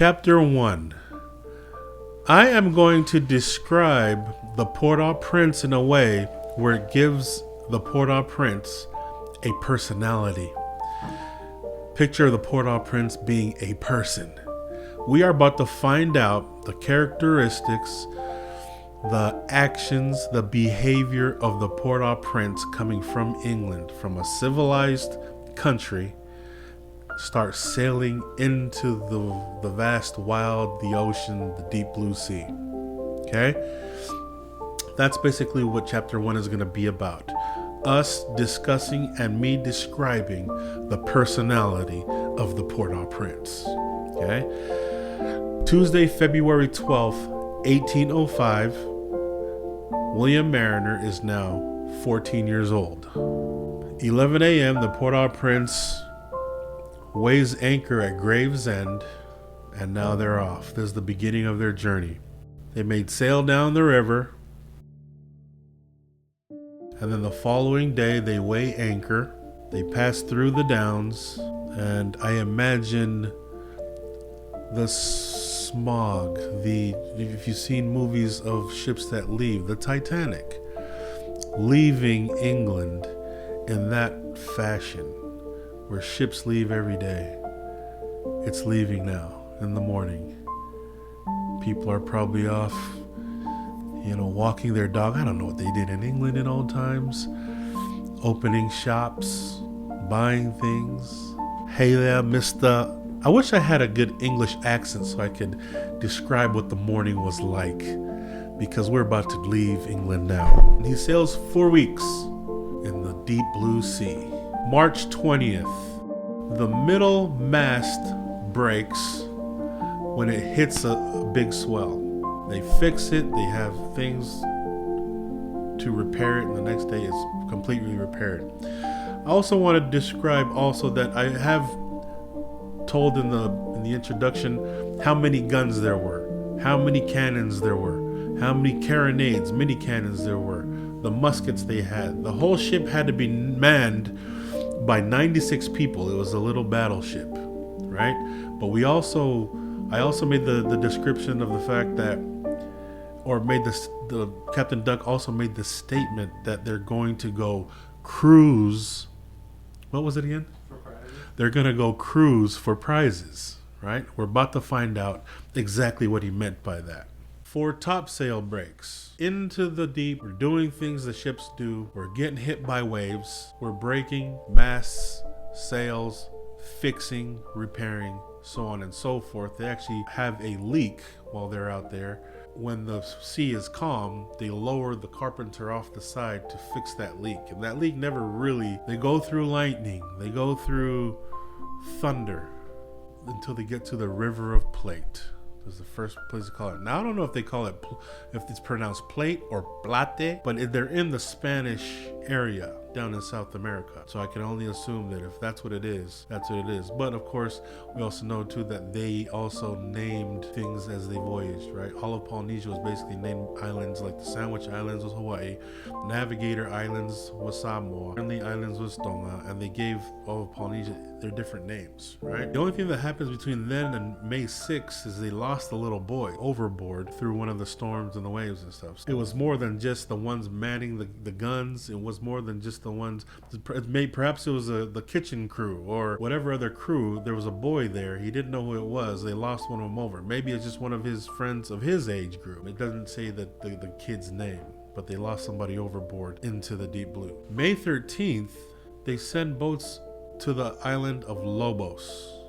Chapter 1. I am going to describe the Port-au-Prince in a way where it gives the Port-au-Prince a personality. Picture the Port-au-Prince being a person. We are about to find out the characteristics, the actions, the behavior of the Port-au-Prince coming from England, from a civilized country, start sailing into the vast wild, the ocean, the deep blue sea. Okay? That's basically what chapter 1 is going to be about. Us discussing and me describing the personality of the Port-au-Prince. Okay? Tuesday, February 12th, 1805. William Mariner is now 14 years old. 11 a.m. the Port-au-Prince weighs anchor at Gravesend, and now they're off. This is the beginning of their journey. They made sail down the river, and then the following day they weigh anchor. They pass through the downs, and I imagine the smog, if you've seen movies of ships that leave, the Titanic, leaving England in that fashion, where ships leave every day. It's leaving now in the morning. People are probably off, walking their dog. I don't know what they did in England in old times. Opening shops, buying things. Hey there, Mr. I wish I had a good English accent so I could describe what the morning was like, because we're about to leave England now. He sails 4 weeks in the deep blue sea. March 20th, the middle mast breaks when it hits a big swell. They fix it, they have things to repair it, and the next day it's completely repaired. I also want to describe also that I have told in the introduction how many guns there were, how many cannons there were, how many carronades, mini cannons there were, the muskets they had. The whole ship had to be manned by 96 people. It was a little battleship, right? But I also made the description of the fact that, or made the Captain Duck also made the statement that they're going to go cruise. What was it again? For prizes. They're going to go cruise for prizes, right? We're about to find out exactly what he meant by that. 4 topsail breaks into the deep. We're doing things the ships do. We're getting hit by waves. We're breaking masts, sails, fixing, repairing, so on and so forth. They actually have a leak while they're out there. When the sea is calm, they lower the carpenter off the side to fix that leak. And that leak never really, they go through lightning, they go through thunder until they get to the River of Plate. This is the first place to call it. Now, I don't know if they call it, if it's pronounced plate or plate, but they're in the Spanish area down in South America. So I can only assume that if that's what it is, that's what it is. But of course, we also know too that they also named things as they voyaged, right? All of Polynesia was basically named islands, like the Sandwich Islands was Hawaii, Navigator Islands was Samoa, Friendly Islands was Tonga, and they gave all of Polynesia their different names, right? The only thing that happens between then and May 6th is they lost a little boy overboard through one of the storms and the waves and stuff. So it was more than just the ones manning the guns. It was more than just the ones, perhaps it was the kitchen crew or whatever other crew. There was a boy there. He didn't know who it was. They lost one of them over. Maybe it's just one of his friends of his age group. It doesn't say that the kid's name, but they lost somebody overboard into the deep blue. May 13th, they send boats to the island of Lobos.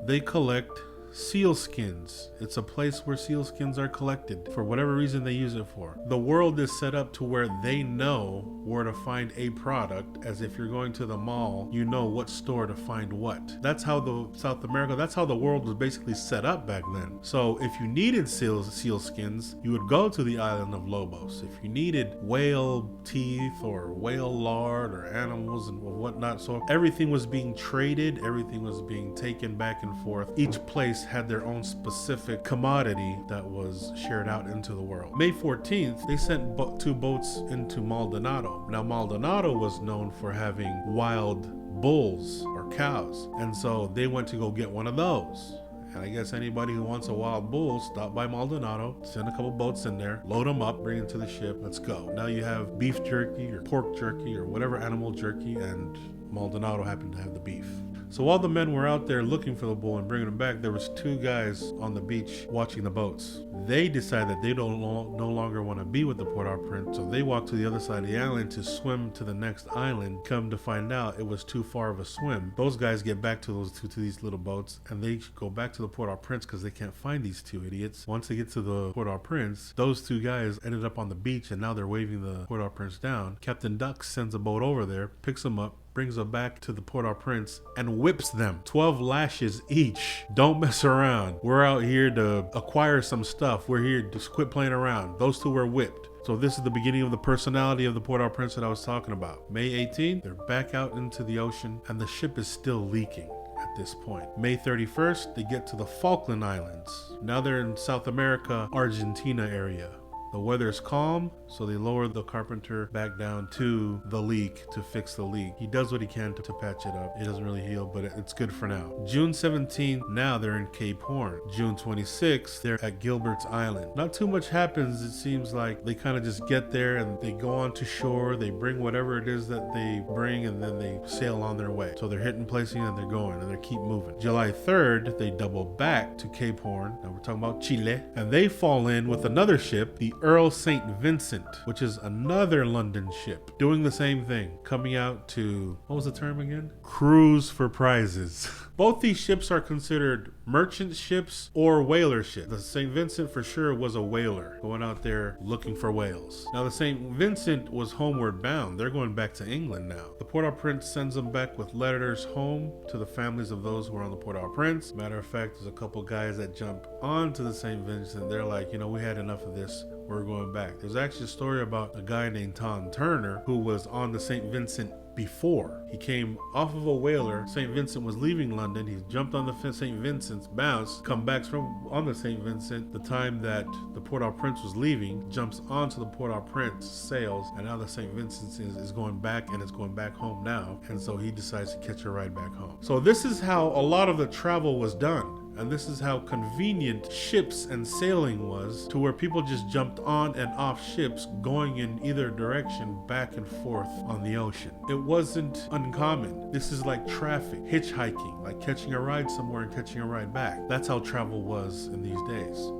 They collect seal skins. It's a place where seal skins are collected for whatever reason they use it for. The world is set up to where they know where to find a product, as if you're going to the mall, you know what store to find what. That's how that's how the world was basically set up back then. So if you needed seal skins, you would go to the island of Lobos. If you needed whale teeth or whale lard or animals and whatnot, so everything was being traded, everything was being taken back and forth. Each place had their own specific commodity that was shared out into the world. May 14th, they sent 2 boats into Maldonado. Now, Maldonado was known for having wild bulls or cows, and so they went to go get one of those. And I guess anybody who wants a wild bull, stop by Maldonado, send a couple boats in there, load them up, bring it to the ship, let's go. Now you have beef jerky or pork jerky or whatever animal jerky, and Maldonado happened to have the beef. So while the men were out there looking for the bull and bringing him back, there was 2 guys on the beach watching the boats. They decided that they no longer want to be with the Port-au-Prince, so they walked to the other side of the island to swim to the next island. Come to find out, it was too far of a swim. Those guys get back to these little boats, and they go back to the Port-au-Prince because they can't find these 2 idiots. Once they get to the Port-au-Prince, those 2 guys ended up on the beach, and now they're waving the Port-au-Prince down. Captain Duck sends a boat over there, picks them up, brings them back to the Port-au-Prince, and whips them. 12 lashes each. Don't mess around. We're out here to acquire some stuff. We're here to quit playing around. Those 2 were whipped. So this is the beginning of the personality of the Port-au-Prince that I was talking about. May 18th, they're back out into the ocean, and the ship is still leaking at this point. May 31st, they get to the Falkland Islands. Now they're in South America, Argentina area. The weather is calm, so they lower the carpenter back down to the leak to fix the leak. He does what he can to patch it up. It doesn't really heal, but it's good for now. June 17th, now they're in Cape Horn. June 26th, they're at Gilbert's Island. Not too much happens. It seems like they kind of just get there and they go on to shore. They bring whatever it is that they bring, and then they sail on their way. So they're hitting places and they're going and they keep moving. July 3rd, they double back to Cape Horn. Now we're talking about Chile. And they fall in with another ship, the Earl St. Vincent, which is another London ship, doing the same thing, coming out to, what was the term again? Cruise for prizes. Both these ships are considered merchant ships or whaler ships. The St. Vincent for sure was a whaler, going out there looking for whales. Now the St. Vincent was homeward bound. They're going back to England now. The Port-au-Prince sends them back with letters home to the families of those who are on the Port-au-Prince. Matter of fact, there's a couple guys that jump onto the St. Vincent. They're like, we had enough of this. We're going back. There's actually a story about a guy named Tom Turner who was on the St. Vincent before. He came off of a whaler. St. Vincent was leaving London. He jumped on the St. Vincent's, bounced, come back from on the St. Vincent. The time that the Port-au-Prince was leaving, jumps onto the Port-au-Prince, sails, and now the St. Vincent is going back, and it's going back home now. And so he decides to catch a ride back home. So this is how a lot of the travel was done. And this is how convenient ships and sailing was, to where people just jumped on and off ships going in either direction, back and forth on the ocean. It wasn't uncommon. This is like traffic, hitchhiking, like catching a ride somewhere and catching a ride back. That's how travel was in these days.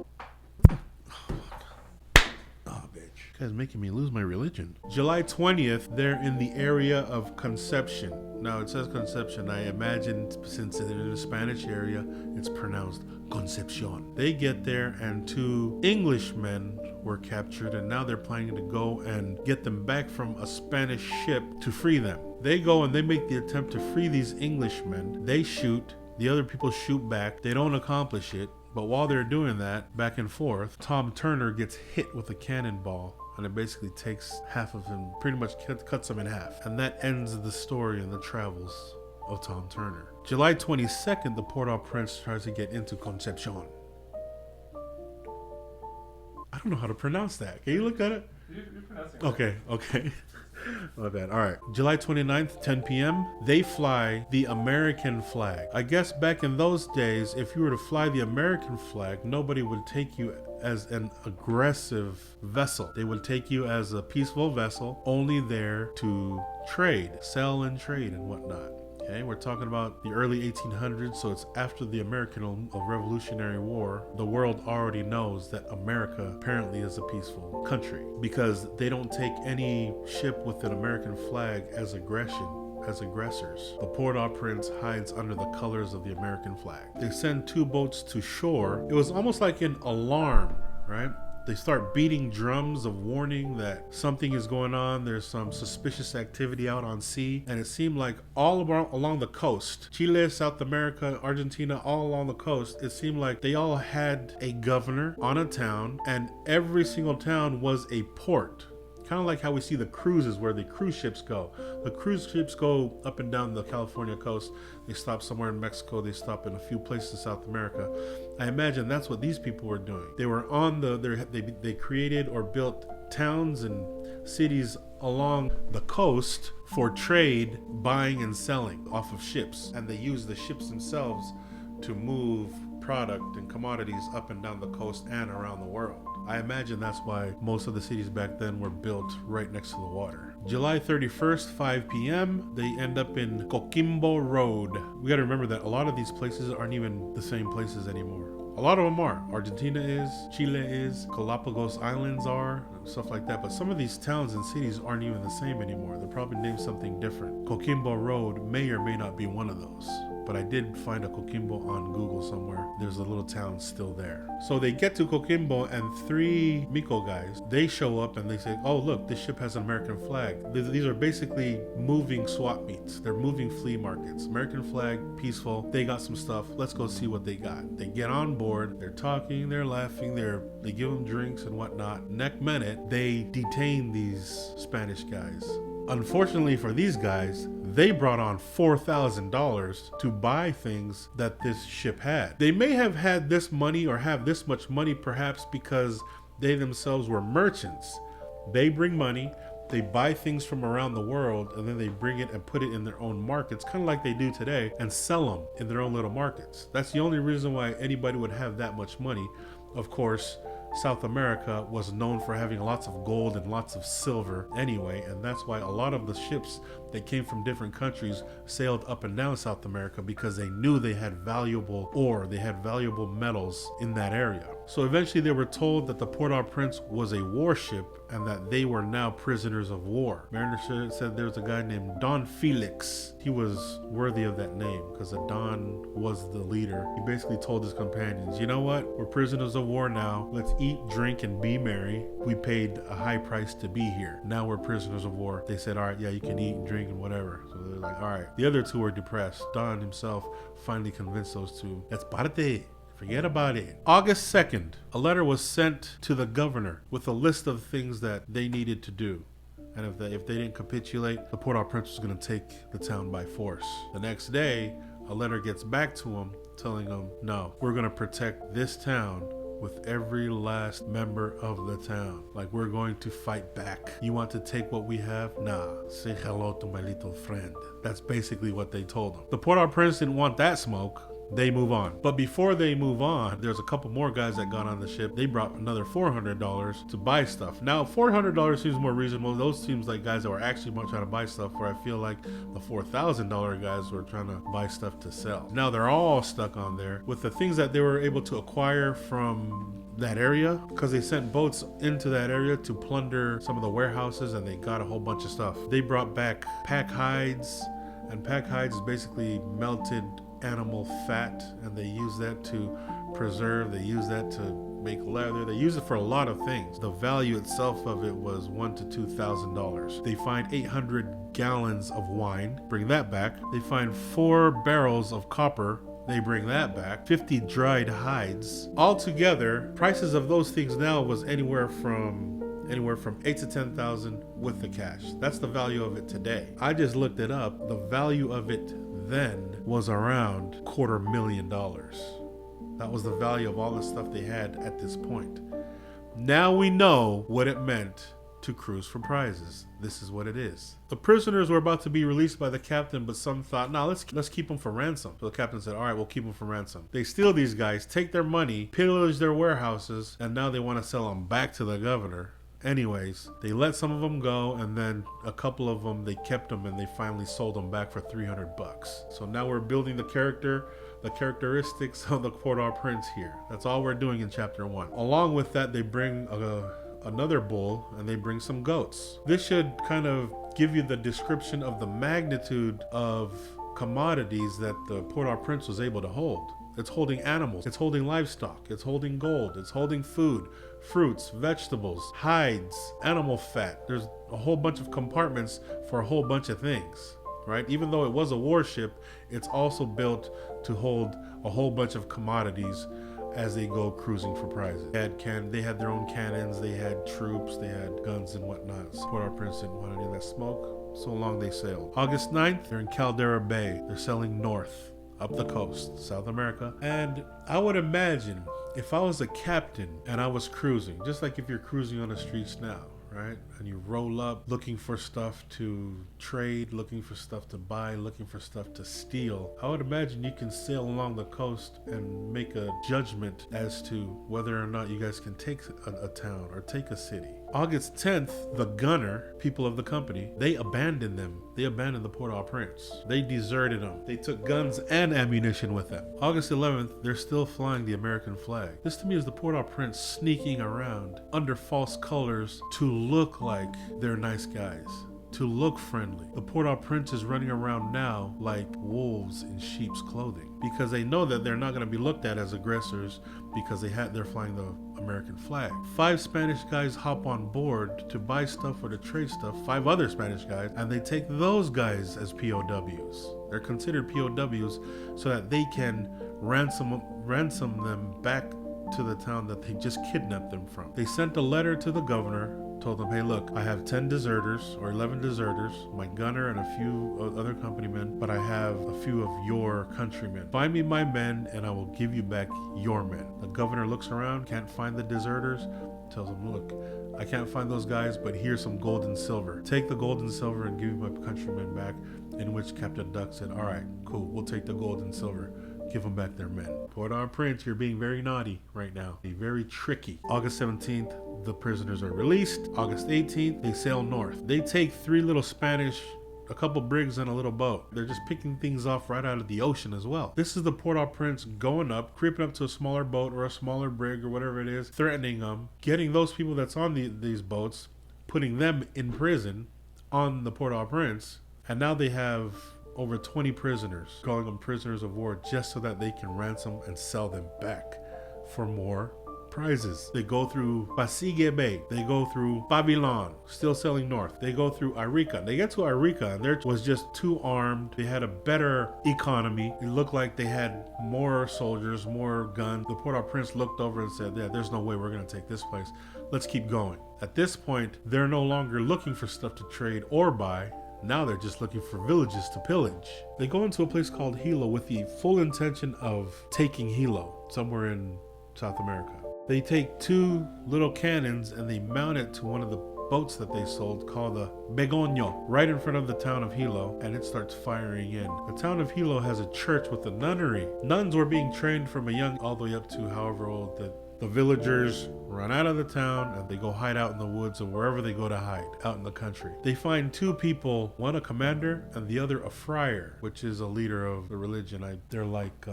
Guy's making me lose my religion. July 20th, they're in the area of Conception. Now it says Conception. I imagine since it's in the Spanish area, it's pronounced Concepcion. They get there and 2 Englishmen were captured, and now they're planning to go and get them back from a Spanish ship to free them. They go and they make the attempt to free these Englishmen. They shoot. The other people shoot back. They don't accomplish it. But while they're doing that, back and forth, Tom Turner gets hit with a cannonball, and it basically takes half of him, pretty much cuts him in half. And that ends the story and the travels of Tom Turner. July 22nd, the Port-au-Prince tries to get into Concepcion. I don't know how to pronounce that. Can you look at it? You're pronouncing it. Okay. My bad. All right. July 29th, 10 p.m., they fly the American flag. I guess back in those days, if you were to fly the American flag, nobody would take you as an aggressive vessel. They would take you as a peaceful vessel, only there to trade, sell and trade and whatnot. Okay, we're talking about the early 1800s, so it's after the American Revolutionary War. The world already knows that America apparently is a peaceful country because they don't take any ship with an American flag as aggressors. The Port-au-Prince hides under the colors of the American flag. They send 2 boats to shore. It was almost like an alarm, right? They start beating drums of warning that something is going on. There's some suspicious activity out on sea. And it seemed like all along the coast, Chile, South America, Argentina, all along the coast, it seemed like they all had a governor on a town, and every single town was a port. Kind of like how we see the cruises where the cruise ships go. The cruise ships go up and down the California coast. They stop somewhere in Mexico. They stop in a few places in South America. I imagine that's what these people were doing. They were on they created or built towns and cities along the coast for trade, buying and selling off of ships. And they used the ships themselves to move product and commodities up and down the coast and around the world. I imagine that's why most of the cities back then were built right next to the water. July 31st, 5 p.m., they end up in Coquimbo Road. We gotta remember that a lot of these places aren't even the same places anymore. A lot of them are. Argentina is, Chile is, Galapagos Islands are, stuff like that. But some of these towns and cities aren't even the same anymore. They're probably named something different. Coquimbo Road may or may not be one of those. But I did find a Coquimbo on Google somewhere. There's a little town still there. So they get to Coquimbo and 3 Miko guys, they show up and they say, oh look, this ship has an American flag. These are basically moving swap meets. They're moving flea markets. American flag, peaceful. They got some stuff. Let's go see what they got. They get on board. They're talking, they're laughing, they give them drinks and whatnot. Next minute, they detain these Spanish guys. Unfortunately for these guys, they brought on $4,000 to buy things that this ship had. They may have had this money or have this much money perhaps because they themselves were merchants. They bring money, they buy things from around the world, and then they bring it and put it in their own markets, kind of like they do today, and sell them in their own little markets. That's the only reason why anybody would have that much money. Of course, South America was known for having lots of gold and lots of silver anyway, and that's why a lot of the ships that came from different countries sailed up and down South America, because they knew they had valuable ore, they had valuable metals in that area. So eventually they were told that the Port-au-Prince was a warship and that they were now prisoners of war. Mariner said there was a guy named Don Felix. He was worthy of that name because Don was the leader. He basically told his companions, you know what? We're prisoners of war now. Let's eat, drink, and be merry. We paid a high price to be here. Now we're prisoners of war. They said, all right, yeah, you can eat and drink and whatever. So they're like, all right. The other two were depressed. Don himself finally convinced those two, that's parte. Forget about it. August 2nd, a letter was sent to the governor with a list of things that they needed to do. And if they didn't capitulate, the Port-au-Prince was going to take the town by force. The next day, a letter gets back to him telling them, no, we're going to protect this town with every last member of the town. Like, we're going to fight back. You want to take what we have? Nah, say hello to my little friend. That's basically what they told him. The Port-au-Prince didn't want that smoke. They move on. But before they move on, there's a couple more guys that got on the ship. They brought another $400 to buy stuff. Now, $400 seems more reasonable. Those seems like guys that were actually trying to buy stuff, where I feel like the $4,000 guys were trying to buy stuff to sell. Now they're all stuck on there with the things that they were able to acquire from that area, because they sent boats into that area to plunder some of the warehouses, and they got a whole bunch of stuff. They brought back pack hides, and pack hides is basically melted animal fat, and they use that to preserve, they use that to make leather, they use it for a lot of things. The value itself of it was $1,000 to $2,000. They find 800 gallons of wine, bring that back. They find 4 barrels of copper, they bring that back. 50 dried hides. Altogether, prices of those things now was anywhere from $8,000 to $10,000 with the cash. That's the value of it today. I just looked it up. The value of it then was around $250,000. That was the value of all the stuff they had at this point. Now we know what it meant to cruise for prizes. This is what it is. The prisoners were about to be released by the captain, but some thought, nah, let's keep them for ransom. So the captain said, all right, we'll keep them for ransom. They steal these guys, take their money, pillage their warehouses, and now they want to sell them back to the governor. Anyways, they let some of them go, and then a couple of them, they kept them, and they finally sold them back for $300. So now we're building the characteristics of the Port-au-Prince here. That's all we're doing in chapter 1. Along with that, they bring another bull, and they bring some goats. This should kind of give you the description of the magnitude of commodities that the Port-au-Prince was able to hold. It's holding animals, it's holding livestock, it's holding gold, it's holding food, fruits, vegetables, hides, animal fat. There's a whole bunch of compartments for a whole bunch of things, right? Even though it was a warship, it's also built to hold a whole bunch of commodities as they go cruising for prizes. They had their own cannons, they had troops, they had guns and whatnot. Port-au-Prince didn't want any of that smoke, so long they sailed. August 9th, they're in Caldera Bay. They're sailing north, up the coast, South America. And I would imagine if I was a captain and I was cruising, just like if you're cruising on the streets now, right? And you roll up looking for stuff to trade, looking for stuff to buy, looking for stuff to steal. I would imagine you can sail along the coast and make a judgment as to whether or not you guys can take a town or take a city. August 10th, the gunner, people of the company, they abandoned them. They abandoned the Port-au-Prince. They deserted them. They took guns and ammunition with them. August 11th, they're still flying the American flag. This to me is the Port-au-Prince sneaking around under false colors to look like they're nice guys, to look friendly. The Port-au-Prince is running around now like wolves in sheep's clothing because they know that they're not going to be looked at as aggressors because they're flying the American flag. 5 Spanish guys hop on board to buy stuff or to trade stuff, 5 other Spanish guys, and they take those guys as POWs. They're considered POWs so that they can ransom them back to the town that they just kidnapped them from. They sent a letter to the governor, told them, hey look, I have 10 deserters or 11 deserters, my gunner and a few other company men, but I have a few of your countrymen. Find me my men and I will give you back your men. The governor looks around, can't find the deserters, tells them, look, I can't find those guys, but here's some gold and silver. Take the gold and silver and give me my countrymen back. In which Captain Duck said, all right, cool, we'll take the gold and silver. Give them back their men. Port-au-Prince, you're being very naughty right now. Be very tricky. August 17th, the prisoners are released. August 18th, they sail north. They take 3 little Spanish, a couple brigs and a little boat. They're just picking things off right out of the ocean as well. This is the Port-au-Prince going up, creeping up to a smaller boat or a smaller brig or whatever it is, threatening them, getting those people that's on these boats, putting them in prison on the Port-au-Prince, and now they have over 20 prisoners, calling them prisoners of war just so that they can ransom and sell them back for more prizes. They go through Pasig Bay, they go through Babylon, still sailing north. They go through Arica. They get to Arica and there was just 2 armed. They had a better economy. It looked like they had more soldiers, more guns. The Port-au-Prince looked over and said, yeah, there's no way we're gonna take this place. Let's keep going. At this point, they're no longer looking for stuff to trade or buy. Now they're just looking for villages to pillage. They go into a place called Hilo with the full intention of taking Hilo, somewhere in South America. They take 2 little cannons and they mount it to one of the boats that they sold called the Begonio, right in front of the town of Hilo, and it starts firing in. The town of Hilo has a church with a nunnery. Nuns were being trained from a young all the way up to however old that the villagers run out of the town and they go hide out in the woods or wherever they go to hide out in the country. They find 2 people, one a commander and the other a friar, which is a leader of the religion. They're like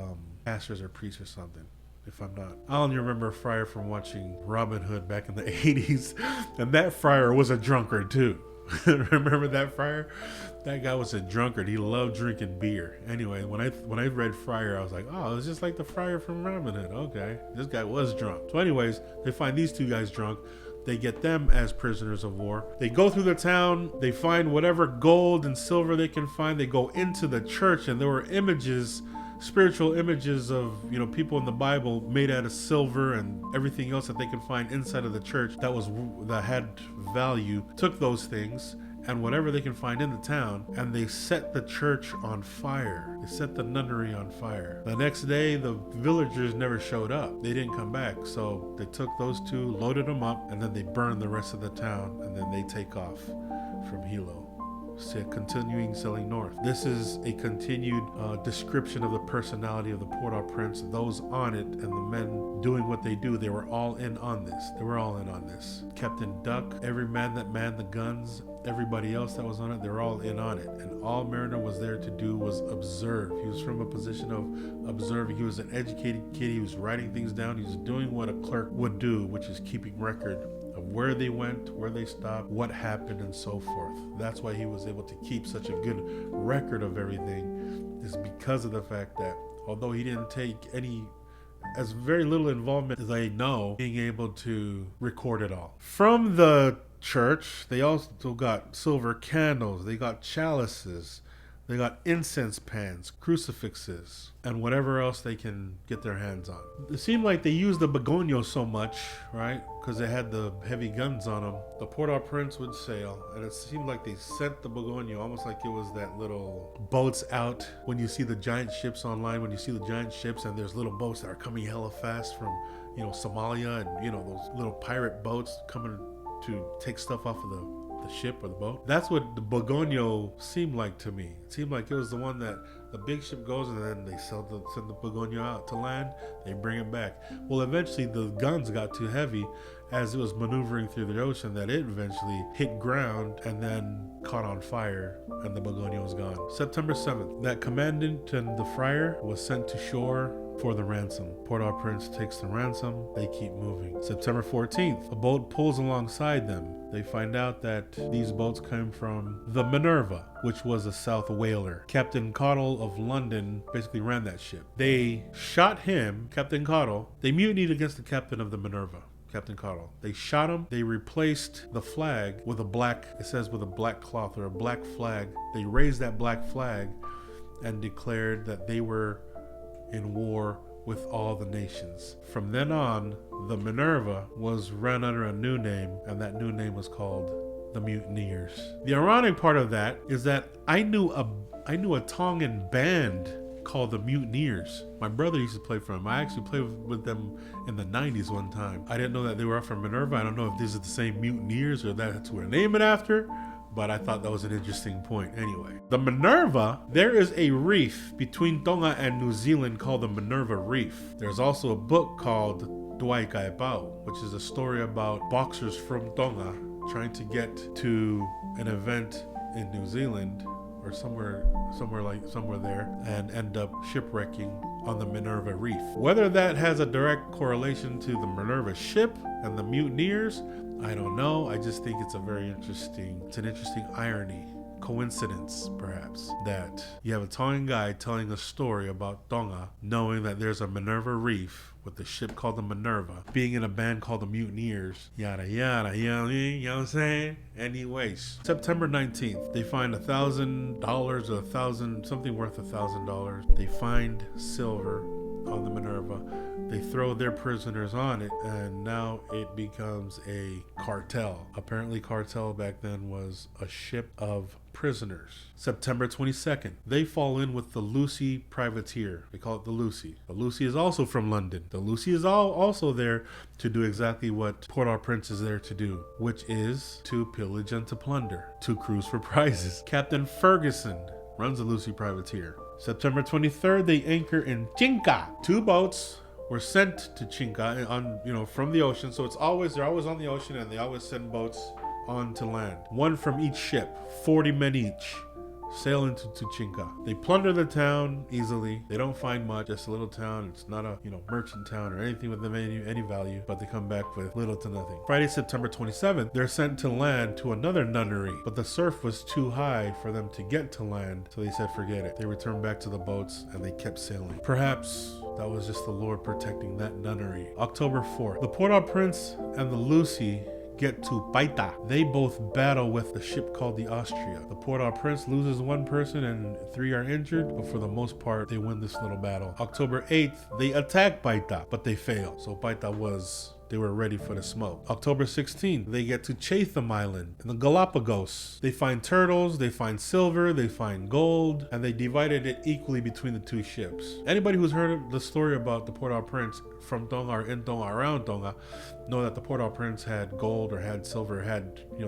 pastors or priests or something, if I'm not. I only remember a friar from watching Robin Hood back in the 80s, and that friar was a drunkard too. Remember that friar? That guy was a drunkard. He loved drinking beer. Anyway, when I read Friar, I was like, oh, it's just like the friar from Robin Hood. Okay, this guy was drunk. So anyways, they find these 2 guys drunk. They get them as prisoners of war. They go through the town. They find whatever gold and silver they can find. They go into the church, and there were images, spiritual images of, people in the Bible made out of silver and everything else that they could find inside of the church that had value. Took those things and whatever they can find in the town, and they set the church on fire. They set the nunnery on fire. The next day, the villagers never showed up. They didn't come back. So they took those 2, loaded them up, and then they burned the rest of the town, and then they take off from Hilo, continuing sailing north. This is a continued description of the personality of the Port-au-Prince, those on it, and the men doing what they do. They were all in on this. Captain Duck, every man that manned the guns, everybody else that was on it, they're all in on it. And all Mariner was there to do was observe. He was from a position of observing. He was an educated kid. He was writing things down. He was doing what a clerk would do, which is keeping record of where they went, where they stopped, what happened, and so forth. That's why he was able to keep such a good record of everything, is because of the fact that although he didn't take as very little involvement as I know, being able to record it all. From the church, they also got silver candles, they got chalices, they got incense pans, crucifixes, and whatever else they can get their hands on. It seemed like they used the Begonio so much, right? Because they had the heavy guns on them. The Port-au-Prince would sail, and it seemed like they sent the Begonio almost like it was that little boats out. When you see the giant ships online, when you see the giant ships and there's little boats that are coming hella fast from, Somalia, and, those little pirate boats coming to take stuff off of the ship or the boat. That's what the Bogonio seemed like to me. It seemed like it was the one that the big ship goes and then they send the Bogonio out to land, they bring it back. Well, eventually the guns got too heavy as it was maneuvering through the ocean that it eventually hit ground and then caught on fire and the Bogonio was gone. September 7th, that commandant and the friar was sent to shore for the ransom. Port-au-Prince takes the ransom. They keep moving. September 14th, a boat pulls alongside them. They find out that these boats came from the Minerva, which was a South whaler. Captain Cottle of London basically ran that ship. They shot him, Captain Cottle. They mutinied against the captain of the Minerva, Captain Cottle. They shot him. They replaced the flag with a black, it says with a black cloth or a black flag. They raised that black flag and declared that they were in war with all the nations. From then on, the Minerva was run under a new name, and that new name was called the Mutineers. The ironic part of that is that I knew a Tongan band called the Mutineers. My brother used to play for them. I actually played with them in the 90s one time. I didn't know that they were from Minerva. I don't know if these are the same Mutineers or that's who we're naming after, but I thought that was an interesting point. Anyway, the Minerva, there is a reef between Tonga and New Zealand called the Minerva Reef. There's also a book called Duai Kaepau, which is a story about boxers from Tonga trying to get to an event in New Zealand or somewhere there and end up shipwrecking on the Minerva Reef. Whether that has a direct correlation to the Minerva ship and the mutineers, I don't know. I just think it's an interesting irony, coincidence perhaps, that you have a Tongan guy telling a story about Tonga, knowing that there's a Minerva Reef with the ship called the Minerva, being in a band called the Mutineers, yada yada, you know what I'm saying? Anyways, September 19th, they find $1,000 or something worth $1,000. They find silver on the Minerva. They throw their prisoners on it, and now it becomes a cartel. Apparently, cartel back then was a ship of prisoners. September 22nd, they fall in with the Lucy privateer. They call it the Lucy. The Lucy is also from London. The Lucy is also there to do exactly what Port-au-Prince is there to do, which is to pillage and to plunder, to cruise for prizes. Captain Ferguson runs the Lucy privateer. September 23rd, they anchor in Chinca. 2 boats were sent to Chinca from the ocean. So they're always on the ocean, and they always send boats onto land. 1 from each ship, 40 men each, sail into Chinca. They plunder the town easily. They don't find much, just a little town. It's not a merchant town or anything with any value, but they come back with little to nothing. Friday, September 27th, they're sent to land to another nunnery, but the surf was too high for them to get to land, so they said forget it. They returned back to the boats and they kept sailing. Perhaps that was just the Lord protecting that nunnery. October 4th, the Port-au-Prince and the Lucy get to Paita. They both battle with the ship called the Austria. The Port-au-Prince loses 1 person and 3 are injured, but for the most part, they win this little battle. October 8th, they attack Paita, but they fail. So Paita they were ready for the smoke. October 16th, they get to Chatham Island in the Galapagos. They find turtles, they find silver, they find gold, and they divided it equally between the 2 ships. Anybody who's heard of the story about the Port-au-Prince from Tonga or in Tonga, around Tonga, know that the Port-au-Prince had gold or had silver,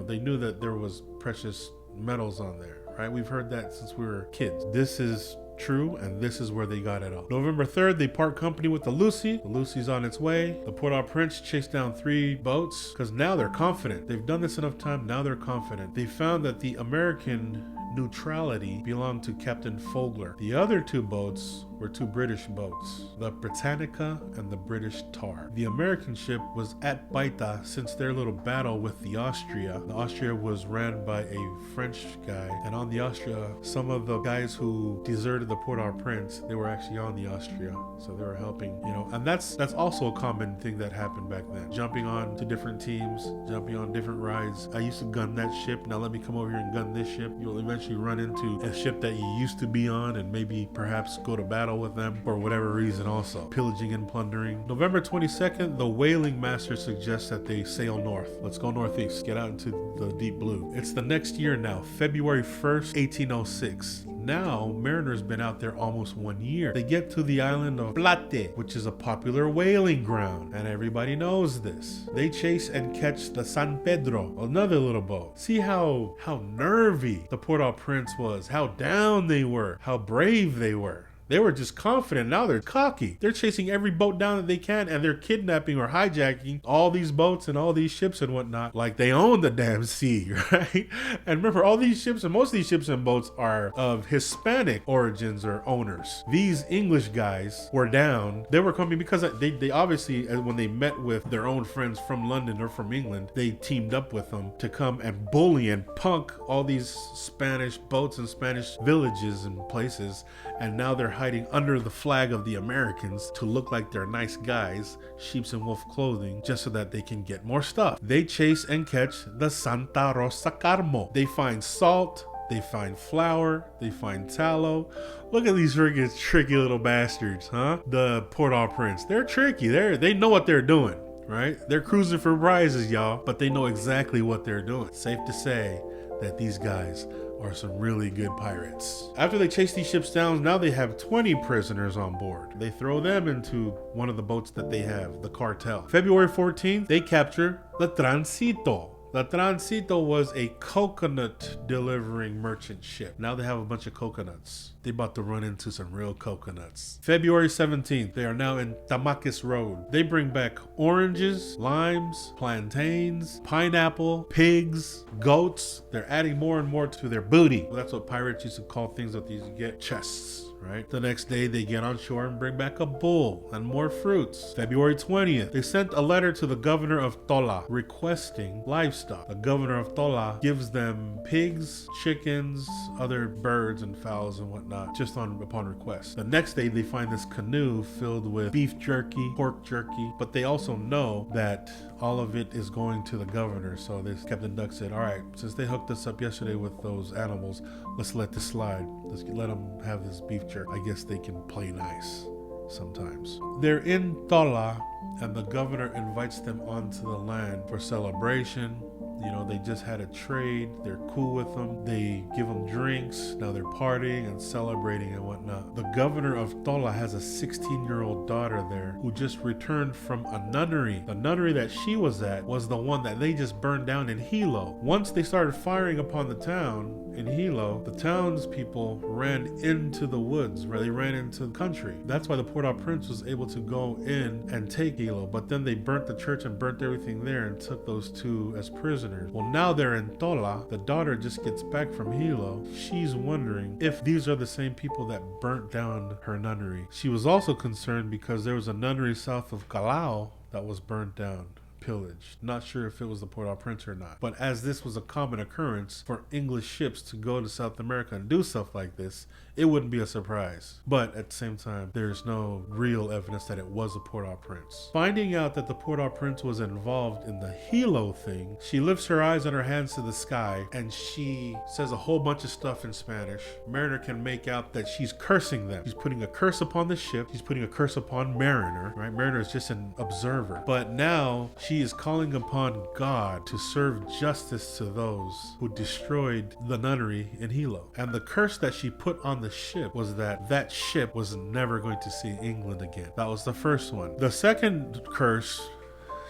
they knew that there was precious metals on there, right? We've heard that since we were kids. This is true, and this is where they got it all. November 3rd, they part company with the Lucy. The Lucy's on its way. The Port-au-Prince chased down 3 boats because now they're confident. They've done this enough time, now they're confident. They found that the American neutrality belonged to Captain Fogler. The other 2 boats were 2 British boats, the Britannica and the British Tar. The American ship was at Paita since their little battle with the Austria. The Austria was ran by a French guy, and on the Austria, some of the guys who deserted the Port-au-Prince, they were actually on the Austria, so they were helping, and that's also a common thing that happened back then. Jumping on to different teams, jumping on different rides. I used to gun that ship, now let me come over here and gun this ship. You'll eventually run into a ship that you used to be on and maybe perhaps go to battle with them for whatever reason also. Pillaging and plundering. November 22nd, the whaling master suggests that they sail north. Let's go northeast. Get out into the deep blue. It's the next year now, February 1st, 1806. now Mariner's been out there almost 1 year. They get to the island of Plate, which is a popular whaling ground, and everybody knows this. They chase and catch the San Pedro, another little boat. See how nervy the Port-au-Prince was, how down they were, how brave they were. They were just confident. Now they're cocky. They're chasing every boat down that they can, and they're kidnapping or hijacking all these boats and all these ships and whatnot, like they own the damn sea, right? And remember, all these ships and most of these ships and boats are of Hispanic origins or owners. These English guys were down. They were coming because they obviously, when they met with their own friends from London or from England, they teamed up with them to come and bully and punk all these Spanish boats and Spanish villages and places. And now they're hiding under the flag of the Americans to look like they're nice guys, sheep's and wolf clothing, just so that they can get more stuff. They chase and catch the Santa Rosa Carmo. They find salt, they find flour, they find tallow. Look at these freaking tricky little bastards, huh? The Port-au-Prince. They're tricky. They know what they're doing, right? They're cruising for prizes, y'all, but they know exactly what they're doing. Safe to say that these guys are some really good pirates. After they chase these ships down, now they have 20 prisoners on board. They throw them into one of the boats that they have, the cartel. February 14th, they capture the Transito. The Transito was a coconut delivering merchant ship. Now they have a bunch of coconuts. They about to run into some real coconuts. February 17th, they are now in Tamakis Road. They bring back oranges, limes, plantains, pineapple, pigs, goats. They're adding more and more to their booty. Well, that's what pirates used to call things that these get, chests. Right? The next day, they get on shore and bring back a bull and more fruits. February 20th, they sent a letter to the governor of Tola requesting livestock. The governor of Tola gives them pigs, chickens, other birds and fowls and whatnot, just upon request. The next day, they find this canoe filled with beef jerky, pork jerky, but they also know that all of it is going to the governor. So Captain Duck said, all right, since they hooked us up yesterday with those animals, let's let this slide. Let's let them have this beef jerky. I guess they can play nice sometimes. They're in Tola, and the governor invites them onto the land for celebration. You know, they just had a trade. They're cool with them. They give them drinks. Now they're partying and celebrating and whatnot. The governor of Tola has a 16-year-old daughter there who just returned from a nunnery. The nunnery that she was at was the one that they just burned down in Hilo. Once they started firing upon the town in Hilo, the townspeople ran into the woods, where they ran into the country. That's why the Port-au-Prince was able to go in and take Hilo. But then they burnt the church and burnt everything there and took those two as prisoners. Well, now they're in Tola. The daughter just gets back from Hilo. She's wondering if these are the same people that burnt down her nunnery. She was also concerned because there was a nunnery south of Callao that was burnt down, pillaged. Not sure if it was the Port-au-Prince or not. But as this was a common occurrence for English ships to go to South America and do stuff like this, it wouldn't be a surprise. But at the same time, there's no real evidence that it was a Port-au-Prince. Finding out that the Port-au-Prince was involved in the Hilo thing, she lifts her eyes and her hands to the sky, and she says a whole bunch of stuff in Spanish. Mariner can make out that she's cursing them. She's putting a curse upon the ship. She's putting a curse upon Mariner, right? Mariner is just an observer. But now she is calling upon God to serve justice to those who destroyed the nunnery in Hilo. And the curse that she put on the ship was that ship was never going to see England again. That was the first one. The second curse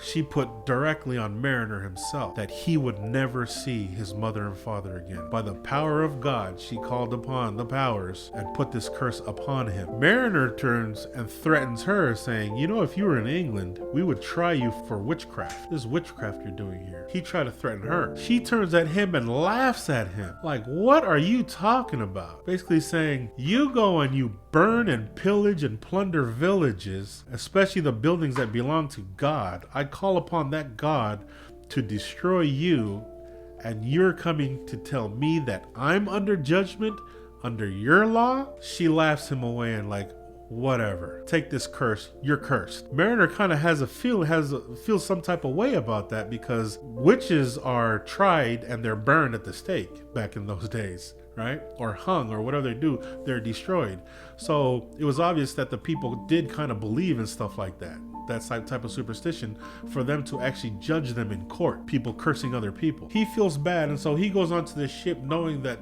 she put directly on Mariner himself, that he would never see his mother and father again. By the power of God, she called upon the powers and put this curse upon him. Mariner turns and threatens her, saying, you know, if you were in England, we would try you for witchcraft. This is witchcraft you're doing here. He tried to threaten her. She turns at him and laughs at him. Like, what are you talking about? Basically saying, you go and you burn and pillage and plunder villages, especially the buildings that belong to God. I call upon that God to destroy you, and you're coming to tell me that I'm under judgment under your law? She laughs him away and like, whatever, take this curse, you're cursed. Mariner kind of feels some type of way about that, because witches are tried and they're burned at the stake back in those days, right? Or hung, or whatever they do, they're destroyed. So it was obvious that the people did kind of believe in stuff like that. that type of superstition for them to actually judge them in court, people cursing other people. He feels bad, and so he goes onto the ship knowing that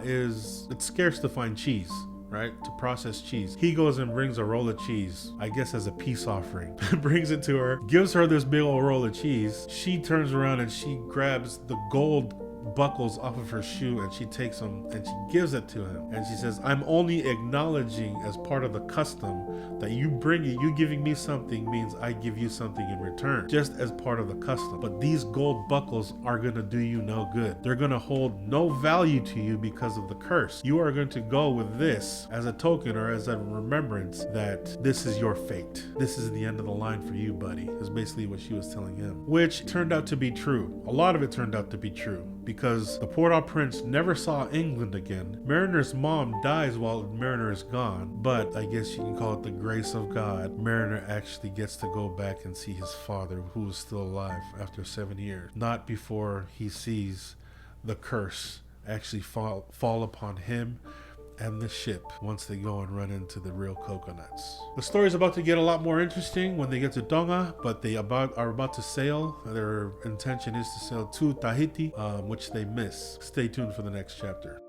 it's scarce to find cheese, right? To process cheese. He goes and brings a roll of cheese, I guess as a peace offering. Brings it to her, gives her this big old roll of cheese. She turns around and she grabs the gold buckles off of her shoe and she takes them and she gives it to him. And she says, I'm only acknowledging as part of the custom that you bring it, you giving me something means I give you something in return, just as part of the custom. But these gold buckles are going to do you no good. They're going to hold no value to you because of the curse. You are going to go with this as a token or as a remembrance that this is your fate. This is the end of the line for you, buddy, is basically what she was telling him, which turned out to be true. A lot of it turned out to be true, because the Port-au-Prince never saw England again. Mariner's mom dies while Mariner is gone, but I guess you can call it the grace of God. Mariner actually gets to go back and see his father, who is still alive after 7 years. Not before he sees the curse actually fall upon him and the ship once they go and run into the real coconuts. The story is about to get a lot more interesting when they get to Tonga, but they are about to sail. Their intention is to sail to Tahiti, which they miss. Stay tuned for the next chapter.